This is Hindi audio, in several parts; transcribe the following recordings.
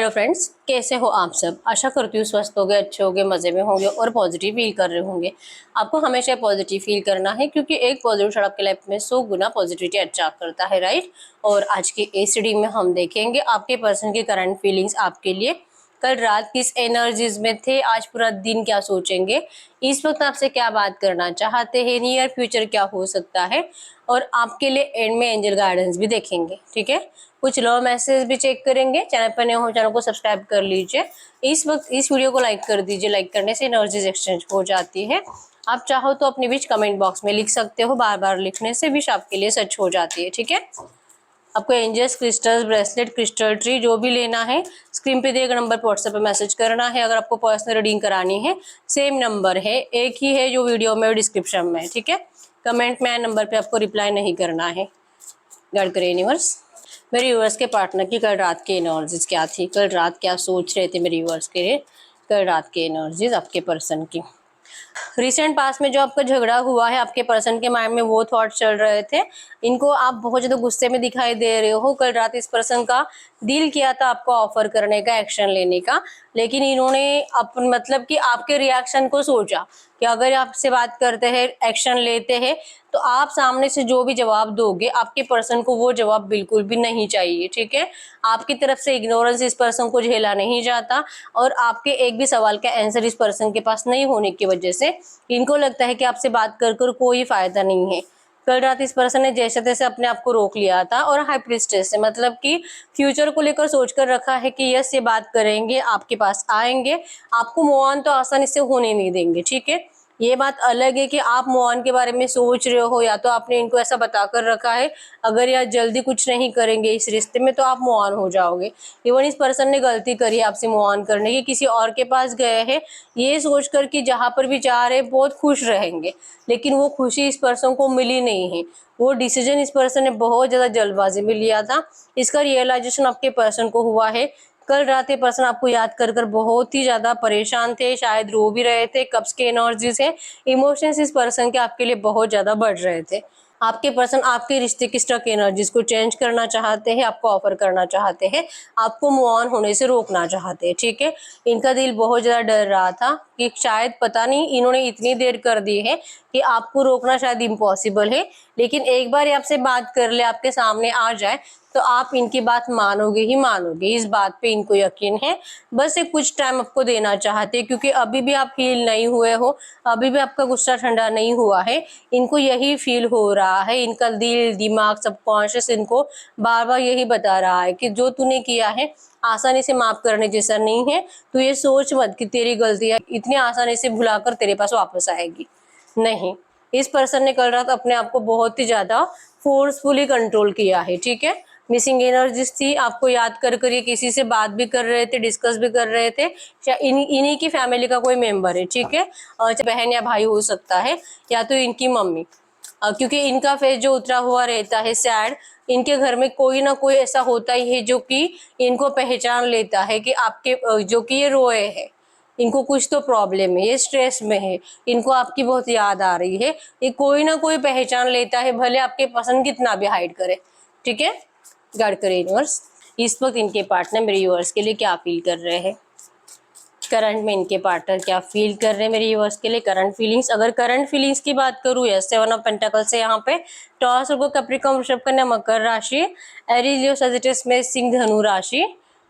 हेलो फ्रेंड्स, कैसे हो आप सब। आशा करती हूँ स्वस्थ होंगे, अच्छे होंगे, मज़े में होंगे और पॉजिटिव फील कर रहे होंगे। आपको हमेशा पॉजिटिव फील करना है क्योंकि एक पॉजिटिव शॉट आपके लाइफ में 100 गुना पॉजिटिविटी अट्रैक्ट करता है, राइट। और आज की इस रीडिंग में हम देखेंगे आपके पर्सन की करंट फीलिंग्स आपके लिए। कल रात किस एनर्जीज में थे, आज पूरा दिन क्या सोचेंगे, इस वक्त आपसे क्या बात करना चाहते हैं, नियर फ्यूचर क्या हो सकता है, और आपके लिए एंड में एंजल गाइडेंस भी देखेंगे। ठीक है, कुछ लव मैसेज भी चेक करेंगे। चैनल पर नए हो चैनल को सब्सक्राइब कर लीजिए। इस वक्त इस वीडियो को लाइक कर दीजिए, लाइक करने से एनर्जीज एक्सचेंज हो जाती है। आप चाहो तो अपनी विश कमेंट बॉक्स में लिख सकते हो, बार बार लिखने से विश आपके लिए सच हो जाती है। ठीक है, आपको angels, crystals, bracelet, crystal tree जो भी लेना है स्क्रीन पे दिए गए नंबर पर व्हाट्सएप पे मैसेज करना है। अगर आपको पर्सनल रीडिंग करानी है सेम नंबर है, एक ही है जो वीडियो में और डिस्क्रिप्शन में। ठीक है, कमेंट में नंबर पे आपको रिप्लाई नहीं करना है। गाइड करे यूनिवर्स, मेरे व्यूअर्स के पार्टनर की कल रात की एनर्जीज क्या थी, कल रात क्या सोच रहे थे मेरे व्यूअर्स के लिए, कल रात की एनर्जीज आपके पर्सन की। रिसेंट पास में जो आपका झगड़ा हुआ है, आपके पर्सन के माइंड में वो थॉट चल रहे थे, इनको आप बहुत ज्यादा गुस्से में दिखाई दे रहे हो। कल रात इस पर्सन का दिल किया था आपको ऑफर करने का, एक्शन लेने का, लेकिन इन्होंने अपन मतलब कि आपके रिएक्शन को सोचा कि अगर आपसे बात करते हैं, एक्शन लेते हैं, तो आप सामने से जो भी जवाब दोगे आपके पर्सन को वो जवाब बिल्कुल भी नहीं चाहिए। ठीक है, आपकी तरफ से इग्नोरेंस इस पर्सन को झेला नहीं जाता और आपके एक भी सवाल का आंसर इस पर्सन के पास नहीं होने की वजह से इनको लगता है कि आपसे बात कर कर कोई फायदा नहीं है। कल रात इस पर्सन ने जैसे तैसे अपने आप को रोक लिया था और हाई प्रीस्टेस से मतलब कि फ्यूचर को लेकर सोचकर रखा है कि यस ये बात करेंगे, आपके पास आएंगे, आपको मूव ऑन तो आसानी से होने नहीं देंगे। ठीक है, ये बात अलग है कि आप मूव ऑन के बारे में सोच रहे हो या तो आपने इनको ऐसा बताकर रखा है अगर यार जल्दी कुछ नहीं करेंगे इस रिश्ते में तो आप मूव ऑन हो जाओगे। इवन इस पर्सन ने गलती करी है आपसे मूव ऑन करने की, किसी और के पास गए हैं ये सोचकर कि जहां पर भी जा रहे बहुत खुश रहेंगे, लेकिन वो खुशी इस पर्सन को मिली नहीं है। वो डिसीजन इस पर्सन ने बहुत ज्यादा जल्दबाजी में लिया था, इसका रियलाइजेशन आपके पर्सन को हुआ है। कल रात ये पर्सन आपको याद कर कर बहुत ही ज्यादा परेशान थे, शायद रो भी रहे थे। कब्ज के एनर्जीज है, इमोशंस इस पर्सन के आपके लिए बहुत ज्यादा बढ़ रहे थे। आपके पर्सन आपके रिश्ते की स्टक एनर्जीज को चेंज करना चाहते हैं, आपको ऑफर करना चाहते हैं, आपको मूव ऑन होने से रोकना चाहते हैं। ठीक है, इनका दिल बहुत ज्यादा डर रहा था कि शायद पता नहीं इन्होंने इतनी देर कर दी है कि आपको रोकना शायद इम्पॉसिबल है, लेकिन एक बार ये आपसे बात कर ले, आपके सामने आ जाए तो आप इनकी बात मानोगे ही मानोगे। इस बात पे इनको यकीन है। बस एक कुछ टाइम आपको देना चाहते हैं क्योंकि अभी भी आप हील नहीं हुए हो, अभी भी आपका गुस्सा ठंडा नहीं हुआ है। इनको यही फील हो रहा है, इनका दिल, दिमाग, सबकॉन्शियस इनको बार बार यही बता रहा है कि जो तूने किया है आसानी से माफ करने जैसा नहीं है। तू ये सोच मत कि तेरी गलती है इतनी आसानी से भुलाकर तेरे पास वापस आएगी, नहीं। इस पर्सन ने कल रात अपने आप को बहुत ही ज्यादा फोर्सफुली कंट्रोल किया है। ठीक है, मिसिंग एनर्जीज थी, आपको याद कर कर ये किसी से बात भी कर रहे थे, डिस्कस भी कर रहे थे, या इन्हीं की फैमिली का कोई मेंबर है। ठीक है, बहन या भाई हो सकता है या तो इनकी मम्मी, क्योंकि इनका फेस जो उतरा हुआ रहता है सैड, इनके घर में कोई ना कोई ऐसा होता ही है जो कि इनको पहचान लेता है कि आपके जो कि ये रोए है, इनको कुछ तो प्रॉब्लम है, ये स्ट्रेस में है, इनको आपकी बहुत याद आ रही है, ये कोई ना कोई पहचान लेता है, भले आपके पसंद कितना भी हाइड करे। ठीक है, गाइड करे यूनिवर्स, इस वक्त इनके पार्टनर मेरे यूनिवर्स के लिए क्या फील कर रहे हैं, करंट में इनके पार्टनर क्या फील कर रहे हैं मेरे यूनिवर्स के लिए, करंट फीलिंग्स। अगर करंट फीलिंग्स की बात करूँ, यस 7 ऑफ पेंटाकल्स से यहाँ पे टॉस को कैप्रिकॉर्न, वृषभ, कन्या, मकर राशि, एरीज, लियो, सजिटेरियस में सिंह, धनु राशि,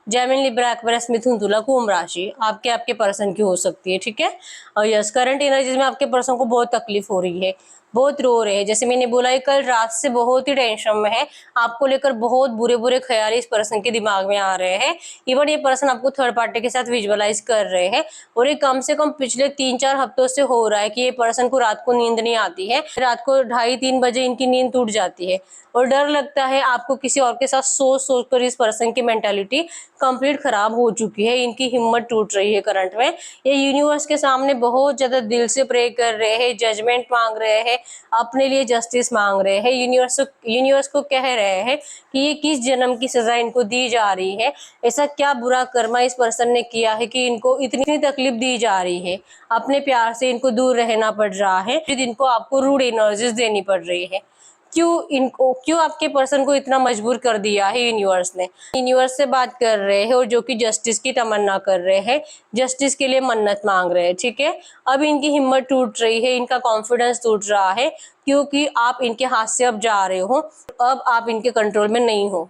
जेमिनी, लिब्रा, एक्वेरियस, मिथुन, तुला, कुंभ राशि आपके पर्सन की हो सकती है। ठीक है, और यस करंट एनर्जीज में आपके पर्सन को बहुत तकलीफ हो रही है, बहुत रो रहे हैं। जैसे मैंने बोला ये कल रात से बहुत ही टेंशन में है, आपको लेकर बहुत बुरे बुरे ख्याल इस पर्सन के दिमाग में आ रहे हैं। इवन ये पर्सन आपको थर्ड पार्टी के साथ विजुअलाइज कर रहे हैं और ये कम से कम पिछले 3-4 हफ्तों से हो रहा है कि ये पर्सन को रात को नींद नहीं आती है, रात को 2:30-3 बजे इनकी नींद टूट जाती है और डर लगता है आपको किसी और के साथ सोच सोच कर। इस पर्सन की मेंटालिटी कंप्लीट खराब हो चुकी है, इनकी हिम्मत टूट रही है करंट में। ये यूनिवर्स के सामने बहुत ज्यादा दिल से प्रे कर रहे हैं, जजमेंट मांग रहे हैं, अपने लिए जस्टिस मांग रहे हैं। यूनिवर्स को कह रहे हैं कि ये किस जन्म की सजा इनको दी जा रही है, ऐसा क्या बुरा कर्मा इस पर्सन ने किया है कि इनको इतनी तकलीफ दी जा रही है, अपने प्यार से इनको दूर रहना पड़ रहा है, इनको आपको रूड एनर्जीज देनी पड़ रही है। क्यों आपके पर्सन को इतना मजबूर कर दिया है यूनिवर्स ने। यूनिवर्स से बात कर रहे हैं और जो कि जस्टिस की तमन्ना कर रहे हैं, जस्टिस के लिए मन्नत मांग रहे हैं, ठीक है। अब इनकी हिम्मत टूट रही है, इनका कॉन्फिडेंस टूट रहा है, क्योंकि आप इनके हाथ से अब जा रहे हो, अब आप इनके कंट्रोल में नहीं हो।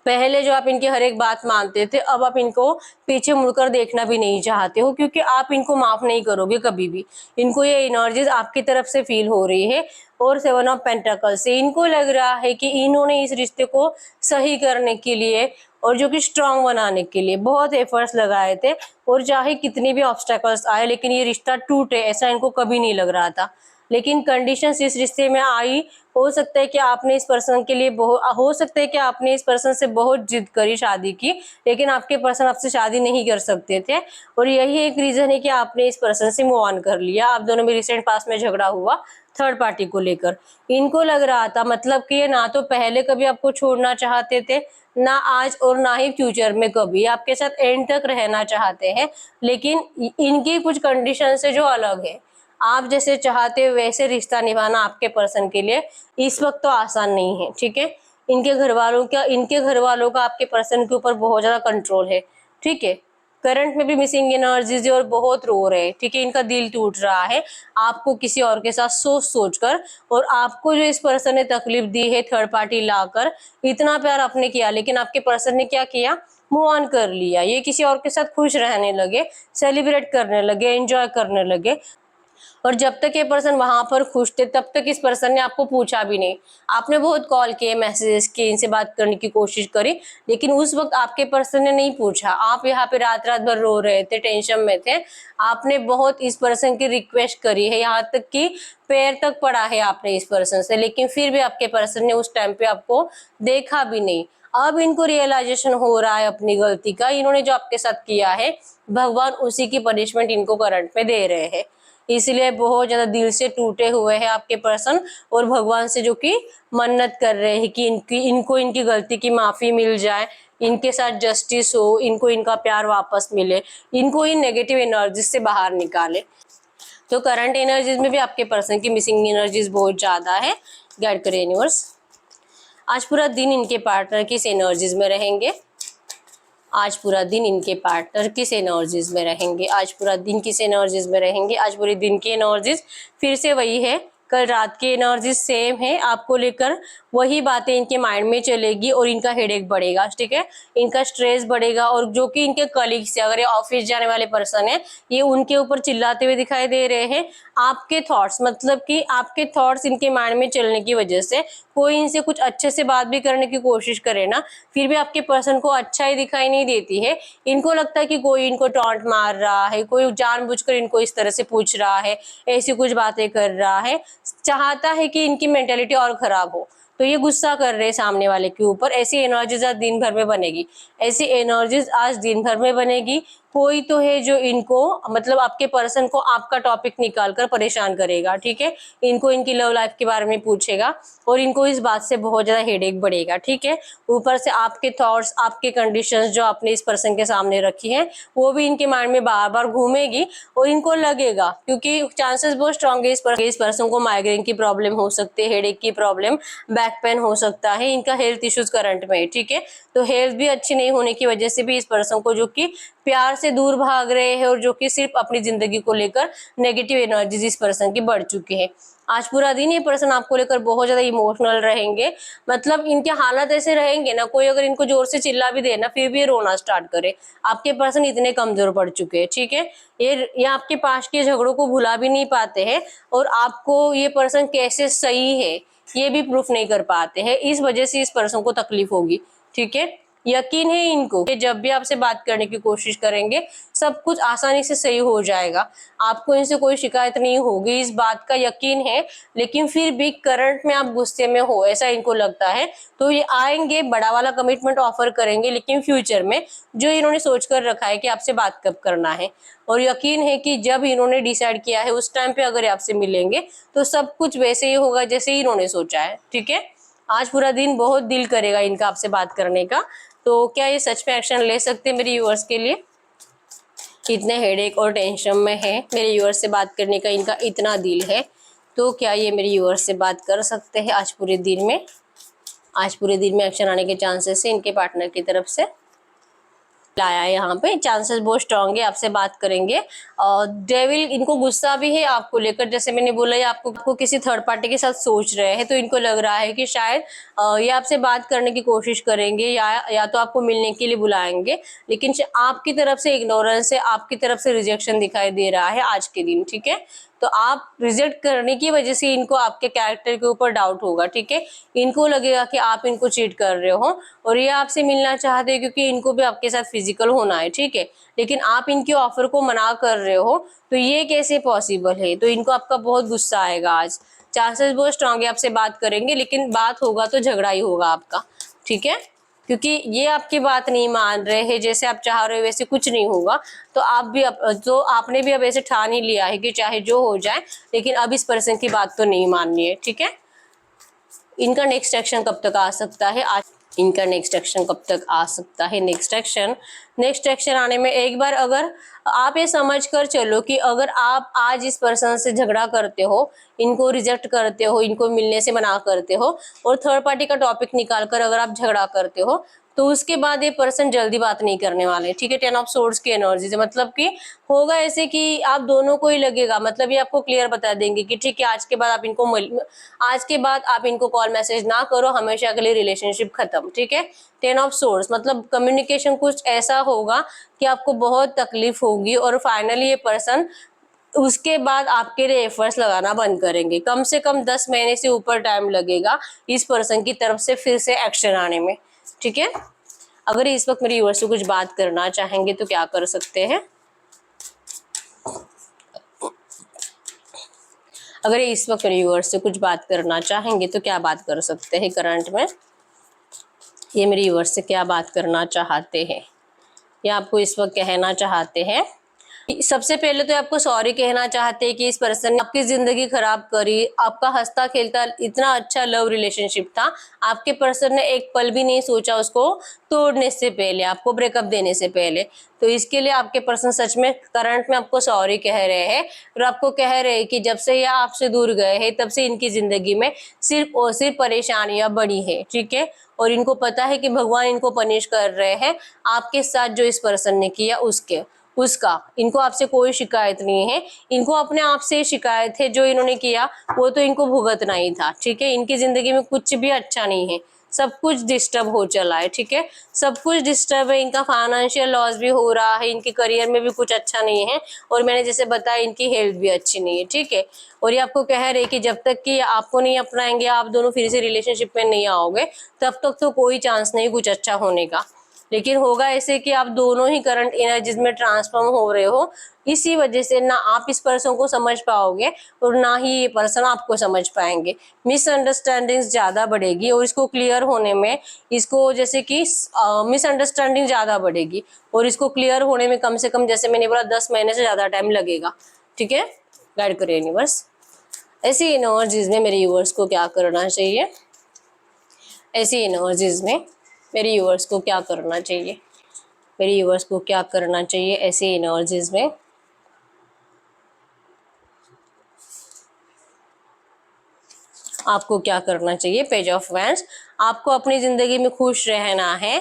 पहले जो आप इनकी हर एक बात मानते थे, अब आप इनको पीछे मुड़कर देखना भी नहीं चाहते हो, क्योंकि आप इनको माफ नहीं करोगे कभी भी। इनको ये एनर्जीज आपकी तरफ से फील हो रही है। और 7 ऑफ पेंटाकल से इनको लग रहा है कि इन्होंने इस रिश्ते को सही करने के लिए और जो कि स्ट्रांग बनाने के लिए बहुत एफर्ट्स लगाए थे, और चाहे कितनी भी ऑब्स्टेकल्स आए, लेकिन ये रिश्ता टूटे ऐसा इनको कभी नहीं लग रहा था। लेकिन कंडीशंस इस रिश्ते में आई। हो सकता है कि आपने इस पर्सन के लिए हो सकता है कि आपने इस पर्सन से बहुत जिद करी शादी की, लेकिन आपके पर्सन आपसे शादी नहीं कर सकते थे, और यही एक रीजन है कि आपने इस पर्सन से मूव ऑन कर लिया। आप दोनों में रिसेंट पास में झगड़ा हुआ थर्ड पार्टी को लेकर। इनको लग रहा था मतलब कि ये ना तो पहले कभी आपको छोड़ना चाहते थे, ना आज और ना ही फ्यूचर में कभी आपके साथ एंड तक रहना चाहते हैं, लेकिन इनकी कुछ कंडीशन से जो अलग है। आप जैसे चाहते हो वैसे रिश्ता निभाना आपके पर्सन के लिए इस वक्त तो आसान नहीं है, ठीक है। इनके घर वालों का आपके पर्सन के ऊपर बहुत ज्यादा कंट्रोल है, ठीक है। करंट में भी मिसिंग एनर्जीज और बहुत रो रहे हैं, ठीक है। इनका दिल टूट रहा है आपको किसी और के साथ सोच कर, और आपको जो इस पर्सन ने तकलीफ दी है थर्ड पार्टी लाकर, इतना प्यार आपने किया, लेकिन आपके पर्सन ने क्या किया, मूव ऑन कर लिया। ये किसी और के साथ खुश रहने लगे, सेलिब्रेट करने लगे, एंजॉय करने लगे। और जब तक ये पर्सन वहां पर खुश थे तब तक इस पर्सन ने आपको पूछा भी नहीं। आपने बहुत कॉल किए, मैसेजेस किए, इनसे बात करने की कोशिश करी, लेकिन उस वक्त आपके पर्सन ने नहीं पूछा। आप यहाँ पे रात रात भर रो रहे थे, टेंशन में थे। आपने बहुत इस पर्सन की रिक्वेस्ट करी है, यहाँ तक कि पैर तक पड़ा है आपने इस पर्सन से, लेकिन फिर भी आपके पर्सन ने उस टाइम पे आपको देखा भी नहीं। अब इनको रियलाइजेशन हो रहा है अपनी गलती का। इन्होंने जो आपके साथ किया है, भगवान उसी की पनिशमेंट इनको करंट में दे रहे हैं। इसलिए बहुत ज्यादा दिल से टूटे हुए हैं आपके पर्सन, और भगवान से जो कि मन्नत कर रहे हैं कि इनको इनकी गलती की माफी मिल जाए, इनके साथ जस्टिस हो, इनको इनका प्यार वापस मिले, इनको इन नेगेटिव एनर्जीज से बाहर निकाले। तो करंट एनर्जीज में भी आपके पर्सन की मिसिंग एनर्जीज बहुत ज्यादा है। गाइड करें यूनिवर्स। आज पूरा दिन इनके पार्टनर किस एनर्जीज में रहेंगे, आज पूरा दिन इनके पार्टनर किस एनर्जीज में रहेंगे, आज पूरा दिन किस एनर्जीज में रहेंगे। आज पूरे दिन की एनर्जीज फिर से वही है, कल रात की एनर्जीज सेम है। आपको लेकर वही बातें इनके माइंड में चलेगी और इनका हेडेक बढ़ेगा, ठीक है। इनका स्ट्रेस बढ़ेगा, और जो कि इनके कलीग्स से, अगर ये ऑफिस जाने वाले पर्सन है, ये उनके ऊपर चिल्लाते हुए दिखाई दे रहे हैं। आपके थॉट्स, मतलब कि आपके थॉट्स इनके माइंड में चलने की वजह से कोई इनसे कुछ अच्छे से बात भी करने की कोशिश करे ना, फिर भी आपके पर्सन को अच्छा ही दिखाई नहीं देती है। इनको लगता है कि कोई इनको टॉन्ट मार रहा है, कोई जानबूझकर इनको इस तरह से पूछ रहा है, ऐसी कुछ बातें कर रहा है, चाहता है कि इनकी मेंटेलिटी और खराब हो। तो ये गुस्सा कर रहे हैं सामने वाले के ऊपर। ऐसी एनर्जीज आज दिन भर में बनेगी, ऐसी एनर्जीज आज दिन भर में बनेगी। कोई तो है जो इनको, मतलब आपके पर्सन को आपका टॉपिक निकाल कर परेशान करेगा, ठीक है। इनको इनकी लव लाइफ के बारे में पूछेगा, और इनको इस बात से बहुत ज्यादा हेडेक बढ़ेगा, ठीक है। ऊपर से आपके थॉट्स, आपके कंडीशंस जो आपने इस पर्सन के सामने रखी हैं, वो भी इनके माइंड में बार बार घूमेगी, और इनको लगेगा, क्योंकि चांसेस बहुत स्ट्रॉन्ग है इस पर्सन को माइग्रेन की प्रॉब्लम हो सकती है, हेडेक की प्रॉब्लम, बैक पेन हो सकता है, इनका हेल्थ इश्यूज करंट में है, ठीक है। तो हेल्थ भी अच्छी नहीं होने की वजह से भी इस पर्सन को, जो कि प्यार से दूर भाग रहे हैं, और जो कि सिर्फ अपनी जिंदगी को लेकर नेगेटिव एनर्जीज इस पर्सन की बढ़ चुकी है। आज पूरा दिन ये पर्सन आपको लेकर बहुत ज्यादा इमोशनल रहेंगे। मतलब इनके हालात ऐसे रहेंगे ना, कोई अगर इनको जोर से चिल्ला भी दे ना, फिर भी ये रोना स्टार्ट करे। आपके पर्सन इतने कमजोर पड़ चुके हैं, ठीक है। ये आपके पास के झगड़ों को भुला भी नहीं पाते हैं, और आपको ये पर्सन कैसे सही है ये भी प्रूफ नहीं कर पाते हैं। इस वजह से इस पर्सन को तकलीफ होगी, ठीक है। यकीन है इनको कि जब भी आपसे बात करने की कोशिश करेंगे, सब कुछ आसानी से सही हो जाएगा, आपको इनसे कोई शिकायत नहीं होगी, इस बात का यकीन है। लेकिन फिर भी करंट में आप गुस्से में हो, ऐसा इनको लगता है। तो ये आएंगे, बड़ा वाला कमिटमेंट ऑफर करेंगे, लेकिन फ्यूचर में जो इन्होंने सोच कर रखा है कि आपसे बात कब करना है, और यकीन है कि जब इन्होंने डिसाइड किया है उस टाइम पे अगर आपसे मिलेंगे तो सब कुछ वैसे ही होगा जैसे इन्होंने सोचा है, ठीक है। आज पूरा दिन बहुत दिल करेगा इनका आपसे बात करने का। तो क्या ये सच में एक्शन ले सकते हैं मेरे व्यूअर्स के लिए? इतने हेडेक और टेंशन में है, मेरे व्यूअर्स से बात करने का इनका इतना दिल है, तो क्या ये मेरे व्यूअर्स से बात कर सकते हैं आज पूरे दिन में? आज पूरे दिन में एक्शन आने के चांसेस है इनके पार्टनर की तरफ से। लाया है यहाँ पे, चांसेस बहुत स्ट्रांग है, आपसे बात करेंगे। और डेविल, इनको गुस्सा भी है आपको लेकर, जैसे मैंने बोला, ये आपको किसी थर्ड पार्टी के साथ सोच रहे हैं, तो इनको लग रहा है कि शायद ये आपसे बात करने की कोशिश करेंगे या तो आपको मिलने के लिए बुलाएंगे, लेकिन आपकी तरफ से इग्नोरेंस है, आपकी तरफ से रिजेक्शन दिखाई दे रहा है आज के दिन, ठीक है। तो आप रिजेक्ट करने की वजह से इनको आपके कैरेक्टर के ऊपर डाउट होगा, ठीक है। इनको लगेगा कि आप इनको चीट कर रहे हो और ये आपसे मिलना चाहते हैं क्योंकि इनको भी आपके साथ फिजिकल होना है, ठीक है। लेकिन आप इनके ऑफर को मना कर रहे हो, तो ये कैसे पॉसिबल है? तो इनको आपका बहुत गुस्सा आएगा आज। चांसेस बहुत स्ट्रांग है आपसे बात करेंगे, लेकिन बात होगा तो झगड़ा ही होगा आपका, ठीक है। क्योंकि ये आपकी बात नहीं मान रहे हैं, जैसे आप चाह रहे हो वैसे कुछ नहीं होगा। तो आपने भी अब ऐसे ठान ही लिया है कि चाहे जो हो जाए, लेकिन अब इस पर्सन की बात तो नहीं माननी है, ठीक है। इनका नेक्स्ट एक्शन कब तक आ सकता है? आज इनका नेक्स्ट एक्शन कब तक आ सकता है? नेक्स्ट एक्शन आने में एक बार अगर आप ये समझ कर चलो कि अगर आप आज इस पर्सन से झगड़ा करते हो, इनको रिजेक्ट करते हो, इनको मिलने से मना करते हो और थर्ड पार्टी का टॉपिक निकाल कर अगर आप झगड़ा करते हो, तो उसके बाद ये पर्सन जल्दी बात नहीं करने वाले, ठीक है। 10 ऑफ सोर्ड्स की एनर्जी से मतलब कि होगा ऐसे कि आप दोनों को ही लगेगा, मतलब ये आपको क्लियर बता देंगे कि ठीक है, आज के बाद आप इनको कॉल मैसेज ना करो, हमेशा के लिए रिलेशनशिप खत्म, ठीक है। 10 ऑफ सोर्ड्स मतलब कम्युनिकेशन कुछ ऐसा होगा कि आपको बहुत तकलीफ होगी और फाइनली ये पर्सन उसके बाद आपके लिए एफर्ट्स लगाना बंद करेंगे। कम से कम 10 महीने से ऊपर टाइम लगेगा इस पर्सन की तरफ से फिर से एक्शन आने में, ठीक है। अगर इस वक्त मेरे व्यूअर्स से कुछ बात करना चाहेंगे तो क्या कर सकते हैं? अगर इस वक्त मेरे व्यूअर्स से कुछ बात करना चाहेंगे तो क्या बात कर सकते हैं करंट में? ये मेरे व्यूअर्स से क्या बात करना चाहते हैं या आपको इस वक्त कहना चाहते हैं? सबसे पहले तो आपको सॉरी कहना चाहते हैं कि इस पर्सन ने आपकी जिंदगी खराब करी। आपका हंसता खेलता इतना अच्छा लव रिलेशनशिप था, आपके पर्सन ने एक पल भी नहीं सोचा उसको तोड़ने से पहले, आपको ब्रेकअप देने से पहले। तो इसके लिए आपके पर्सन सच में करंट में आपको सॉरी कह रहे हैं और आपको कह रहे हैं कि जब से ये आपसे दूर गए हैं तब से इनकी जिंदगी में सिर्फ और सिर्फ परेशानियां बढ़ी है, ठीक है। और इनको पता है कि भगवान इनको पनिश कर रहे हैं आपके साथ जो इस पर्सन ने किया उसका इनको आपसे कोई शिकायत नहीं है। इनको अपने आप से शिकायत है, जो इन्होंने किया वो तो इनको भुगतना ही था, ठीक है। इनकी जिंदगी में कुछ भी अच्छा नहीं है, सब कुछ डिस्टर्ब हो चला है, ठीक है। सब कुछ डिस्टर्ब है, इनका फाइनेंशियल लॉस भी हो रहा है, इनके करियर में भी कुछ अच्छा नहीं है और मैंने जैसे बताया इनकी हेल्थ भी अच्छी नहीं है, ठीक है। और ये आपको कह रहे कि जब तक कि आपको नहीं अपनाएंगे, आप दोनों फिर से रिलेशनशिप में नहीं आओगे, तब तक तो कोई चांस नहीं कुछ अच्छा होने का। लेकिन होगा ऐसे कि आप दोनों ही करंट एनर्जीज में ट्रांसफॉर्म हो रहे हो, इसी वजह से ना आप इस पर्सन को समझ पाओगे और ना ही ये पर्सन आपको समझ पाएंगे। मिसअंडरस्टैंडिंग्स ज्यादा बढ़ेगी और इसको क्लियर होने में, इसको जैसे कि मिसअंडरस्टैंडिंग ज्यादा बढ़ेगी और इसको क्लियर होने में कम से कम, जैसे मैंने बोला, 10 महीने से ज्यादा टाइम लगेगा, ठीक है। गाइड करिए यूनिवर्स, ऐसी एनर्जीज में मेरे यूनिवर्स को क्या करना चाहिए? ऐसी एनर्जीज में मेरे व्यूअर्स को क्या करना चाहिए? मेरे व्यूअर्स को क्या करना चाहिए ऐसी एनर्जीज में? आपको क्या करना चाहिए? Page of wands. आपको अपनी जिंदगी में खुश रहना है,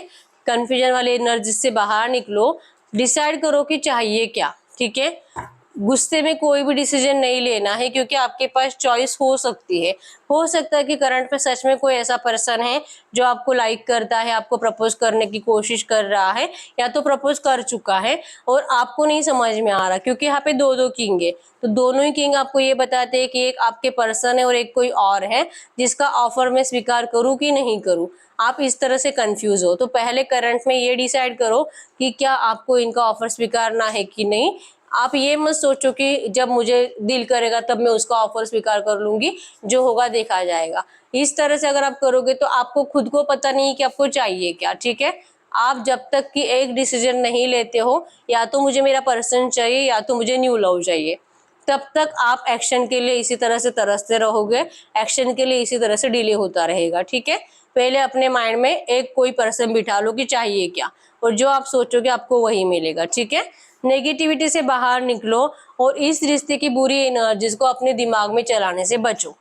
कंफ्यूजन वाली एनर्जी से बाहर निकलो, डिसाइड करो कि चाहिए क्या, ठीक है। गुस्से में कोई भी डिसीजन नहीं लेना है क्योंकि आपके पास चॉइस हो सकती है। हो सकता है कि करंट में सच में कोई ऐसा पर्सन है जो आपको लाइक करता है, आपको प्रपोज करने की कोशिश कर रहा है या तो प्रपोज कर चुका है और आपको नहीं समझ में आ रहा, क्योंकि यहाँ पे दो किंग है। तो दोनों ही किंग आपको ये बताते हैं कि एक आपके पर्सन है और एक कोई और है जिसका ऑफर मैं स्वीकार करूं कि नहीं करूं। आप इस तरह से कंफ्यूज हो, तो पहले करंट में ये डिसाइड करो कि क्या आपको इनका ऑफर स्वीकारना है कि नहीं। आप ये मत सोचो कि जब मुझे दिल करेगा तब मैं उसका ऑफर स्वीकार कर लूंगी, जो होगा देखा जाएगा। इस तरह से अगर आप करोगे तो आपको खुद को पता नहीं कि आपको चाहिए क्या, ठीक है। आप जब तक कि एक डिसीजन नहीं लेते हो, या तो मुझे मेरा पर्सन चाहिए या तो मुझे न्यू लव चाहिए, तब तक आप एक्शन के लिए इसी तरह से तरसते रहोगे, एक्शन के लिए इसी तरह से डिले होता रहेगा, ठीक है। पहले अपने माइंड में एक कोई पर्सन बिठा लो कि चाहिए क्या, और जो आप सोचोगे आपको वही मिलेगा, ठीक है। नेगेटिविटी से बाहर निकलो और इस रिश्ते की बुरी एनर्जीज को अपने दिमाग में चलाने से बचो।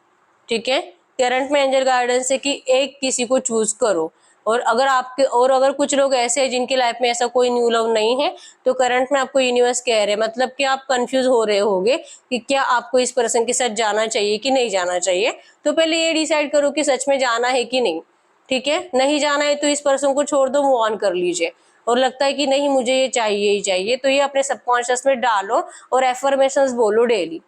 ठीक है, करंट में एंजल गाइडेंस है कि एक किसी को चूज करो। और अगर कुछ लोग ऐसे हैं जिनकी लाइफ में ऐसा कोई न्यू लव नहीं है, तो करंट में आपको यूनिवर्स कह रहे हैं, मतलब कि आप कंफ्यूज हो रहे होगे कि क्या आपको इस पर्सन के साथ जाना चाहिए कि नहीं जाना चाहिए। तो पहले ये डिसाइड करो कि सच में जाना है कि नहीं। ठीक है, नहीं जाना है तो इस पर्सन को छोड़ दो, मूव ऑन कर लीजिए। और लगता है कि नहीं मुझे ये चाहिए ही चाहिए, तो ये अपने सबकॉन्शियस में डालो और एफर्मेशंस बोलो डेली।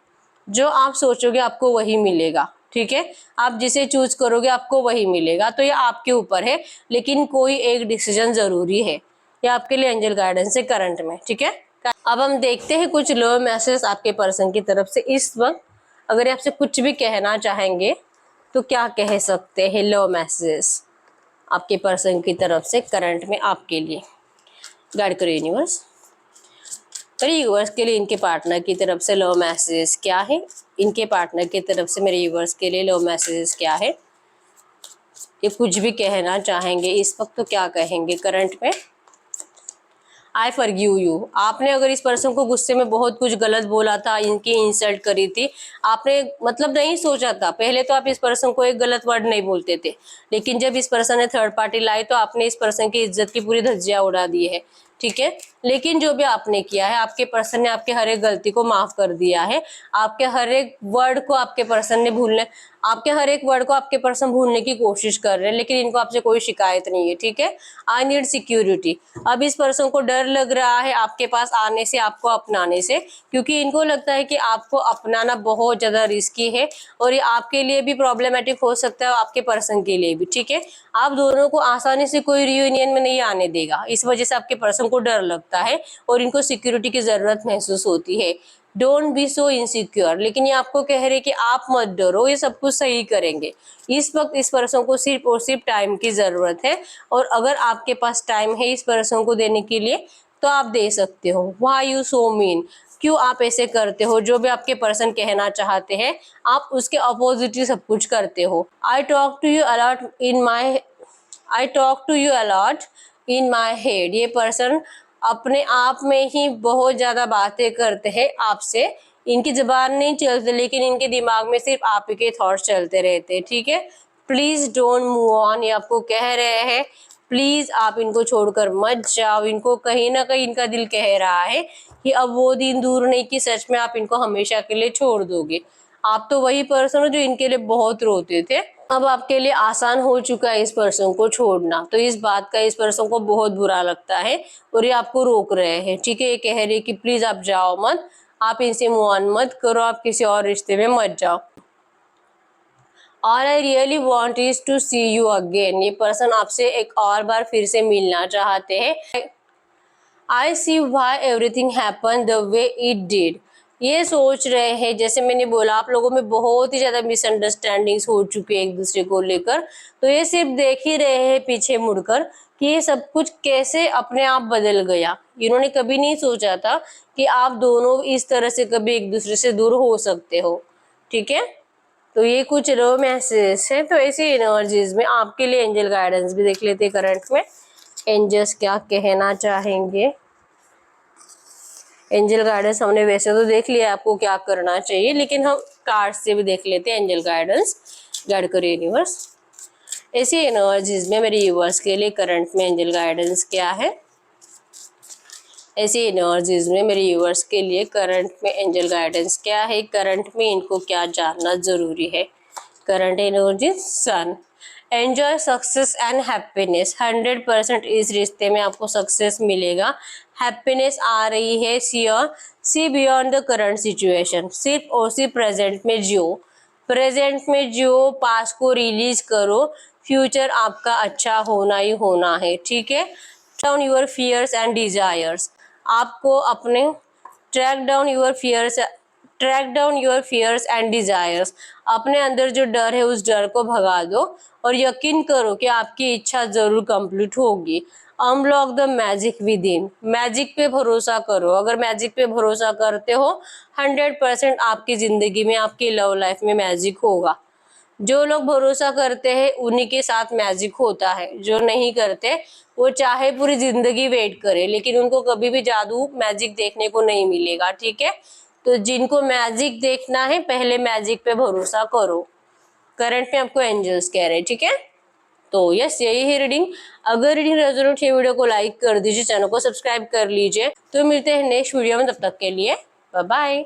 जो आप सोचोगे आपको वही मिलेगा। ठीक है, आप जिसे चूज करोगे आपको वही मिलेगा। तो ये आपके ऊपर है, लेकिन कोई एक डिसीजन जरूरी है। ये आपके लिए एंजल गाइडेंस है करंट में। ठीक है, अब हम देखते हैं कुछ लो मैसेज आपके पर्सन की तरफ से इस वक्त। अगर आपसे कुछ भी कहना चाहेंगे तो क्या कह सकते हैं लो मैसेज आपके पर्सन की तरफ से करंट में आपके लिए। गाइड करो यूनिवर्स। मेरे यूवर्स के लिए इनके पार्टनर की तरफ से लो मैसेज क्या है। इनके पार्टनर की तरफ से मेरे यूवर्स के लिए लो मैसेज क्या है। ये कुछ भी कहना चाहेंगे इस वक्त तो क्या कहेंगे करंट में। I forgive you. आपने अगर इस पर्सन को गुस्से में बहुत कुछ गलत बोला था, इनकी इंसल्ट करी थी, आपने मतलब नहीं सोचा था। पहले तो आप इस पर्सन को एक गलत वर्ड नहीं बोलते थे, लेकिन जब इस पर्सन ने थर्ड पार्टी लाई तो आपने इस पर्सन की इज्जत की पूरी धज्जियां उड़ा दी है। ठीक है, लेकिन जो भी आपने किया है, आपके पर्सन ने आपके हर एक गलती को माफ कर दिया है। आपके हर एक वर्ड को आपके पर्सन ने भूलने की कोशिश कर रहे हैं, लेकिन इनको आपसे कोई शिकायत नहीं है। ठीक है, आई नीड सिक्योरिटी। अब इस पर्सन को डर लग रहा है आपके पास आने से, आपको अपनाने से, क्योंकि इनको लगता है कि आपको अपनाना बहुत ज्यादा रिस्की है और ये आपके लिए भी प्रॉब्लमेटिक हो सकता है, आपके पर्सन के लिए भी। ठीक है, आप दोनों को आसानी से कोई रियूनियन में नहीं आने देगा। इस वजह से आपके पर्सन को डर लगता है और इनको सिक्योरिटी की जरूरत महसूस होती है। Don't be so insecure. लेकिन ये आपको कह रहे कि आप मत डरो, ये सब कुछ सही करेंगे। इस वक्त इस पर्सन को सिर्फ और सिर्फ टाइम की जरूरत है, और अगर आपके पास टाइम है इस पर्सन को देने के लिए तो आप दे सकते हो। व्हाई यू सो मीन, क्यों आप ऐसे करते हो। जो भी आपके पर्सन कहना चाहते हैं आप उसके अपोजिट ही सब कुछ करते हो। I talk to you a lot in my head. ये पर्सन अपने आप में ही बहुत ज्यादा बातें करते हैं आपसे। इनकी जबान नहीं चलती, लेकिन इनके दिमाग में सिर्फ आप ही के थॉट्स चलते रहते हैं। ठीक है, प्लीज डोंट मूव ऑन। ये आपको कह रहे हैं प्लीज आप इनको छोड़कर मत जाओ। इनको कहीं ना कहीं इनका दिल कह रहा है कि अब वो दिन दूर नहीं कि सच में आप इनको हमेशा के लिए छोड़ दोगे। आप तो वही पर्सन हो जो इनके लिए बहुत रोते थे। अब आपके लिए आसान हो चुका है इस पर्सन को छोड़ना, तो इस बात का इस पर्सन को बहुत बुरा लगता है और ये आपको रोक रहे हैं। ठीक है, ये कह रहे हैं कि प्लीज आप जाओ मत, आप इनसे मूव ऑन मत करो, आप किसी और रिश्ते में मत जाओ। और I really want is to see you again. ये पर्सन आपसे एक और बार फिर से मिलना चाहते हैं। I see why everything happen the way it did. ये सोच रहे हैं, जैसे मैंने बोला आप लोगों में बहुत ही ज्यादा मिसअंडरस्टैंडिंग्स हो चुकी है एक दूसरे को लेकर, तो ये सिर्फ देख ही रहे हैं पीछे मुड़कर कि ये सब कुछ कैसे अपने आप बदल गया। इन्होंने कभी नहीं सोचा था कि आप दोनों इस तरह से कभी एक दूसरे से दूर हो सकते हो। ठीक है, तो ये कुछ रोमांसेस है। तो ऐसी एनर्जीज में आपके लिए एंजल गाइडेंस भी देख लेते हैं करंट में। एंजल्स क्या कहना चाहेंगे। एंजल गाइडेंस हमने वैसे तो देख लिया आपको क्या करना चाहिए, लेकिन हम कार्ड से भी देख लेते हैं एंजल गाइडेंस। गाइड करो यूनिवर्स। ऐसी एनर्जीज में मेरे यूनिवर्स के लिए करंट में एंजल गाइडेंस क्या है। ऐसी एनर्जीज में मेरे यूनिवर्स के लिए करंट में एंजल गाइडेंस क्या है। करंट में इनको क्या जानना जरूरी है। Current energy sun. Enjoy success and happiness. 100% इस रिश्ते में आपको सक्सेस मिलेगा, हैप्पीनेस आ रही है। See beyond the current situation. सिर्फ और सिर्फ प्रेजेंट में जियो, पास्ट को रिलीज करो। फ्यूचर आपका अच्छा होना ही होना है। ठीक है, down your fears and desires. आपको अपने track down your fears and desires. अपने अंदर जो डर है उस डर को भगा दो और यकीन करो कि आपकी इच्छा जरूर कंप्लीट होगी। Unblock the magic with in. Magic पे भरोसा करो। अगर मैजिक पे भरोसा करते हो 100% आपकी जिंदगी में, आपकी लव लाइफ में मैजिक होगा। जो लोग भरोसा करते हैं उन्हीं के साथ मैजिक होता है, जो नहीं करते वो चाहे पूरी जिंदगी वेट करे लेकिन उनको कभी भी जादू मैजिक देखने को नहीं मिलेगा। ठीक है, तो जिनको मैजिक देखना है पहले मैजिक पे भरोसा करो। करंट में आपको एंजल्स कह रहे हैं। ठीक है, तो यस यही है रीडिंग। अगर रीडिंग रेजोनेट है वीडियो को लाइक कर दीजिए, चैनल को सब्सक्राइब कर लीजिए। तो मिलते हैं नेक्स्ट वीडियो में, तब तक के लिए बाय बाय।